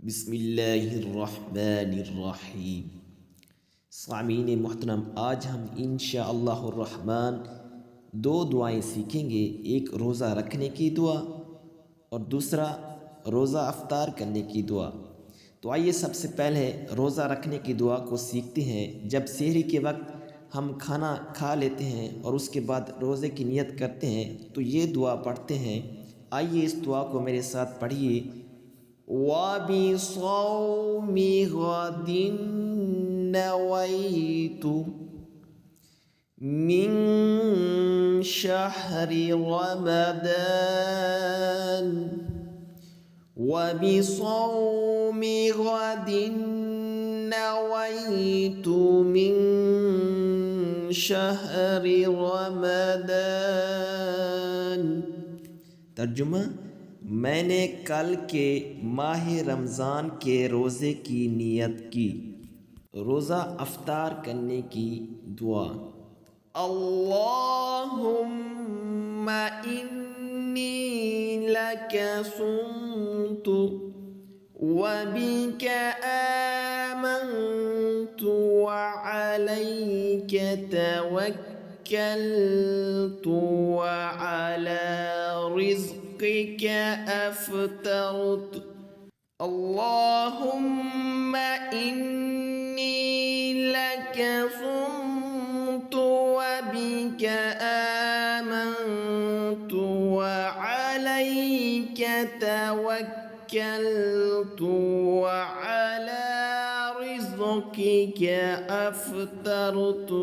बिस्मिल्लाहिर्रहमानिर्रहीम। सामीन मोहतरम, आज हम इंशाअल्लाहुर्रहमान दो दुआएं सीखेंगे। एक रोज़ा रखने की दुआ और दूसरा रोज़ा अफ्तार करने की दुआ। तो आइए सबसे पहले रोज़ा रखने की दुआ को सीखते हैं। जब सहरी के वक्त हम खाना खा लेते हैं और उसके बाद रोज़े की नियत करते हैं तो ये दुआ पढ़ते हैं। आइए इस दुआ को मेरे साथ पढ़िए। वबिसौमि गदिन नवैतु मिन शहरि रमदान वबिसौमि गदिन नवैतु मिन शहरि रमदान। तर्जुमा, मैंने कल के माह रमज़ान के रोज़े की नियत की। रोज़ा अफ्तार करने की दुआ। अल्लाहुम्मा इन्नी लका सुम्तु व बिका आमन्तु व अलैका तवक्कलतु व अला रिज़्क़िका अफ़्तरतु। अल्लाहुम्मा इन्नी लका सुम्तु व बिका आमन्तु व अलैका तवक्कलतु व अला रिज़्क़िका अफ़्तरतु।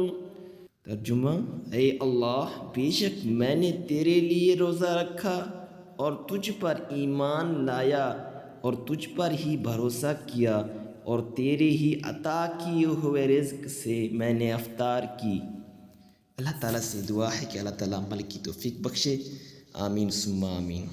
तर्जुमा, ऐ अल्लाह, बेशक मैंने तेरे लिए रोज़ा रखा और तुझ पर ईमान लाया और तुझ पर ही भरोसा किया और तेरे ही अता किए हुए रिज़्क़ से मैंने अफ्तार की। अल्लाह ताला से दुआ है कि अल्लाह ताला अमल की तौफ़ीक बख्शे। आमीन सुम्मा आमीन।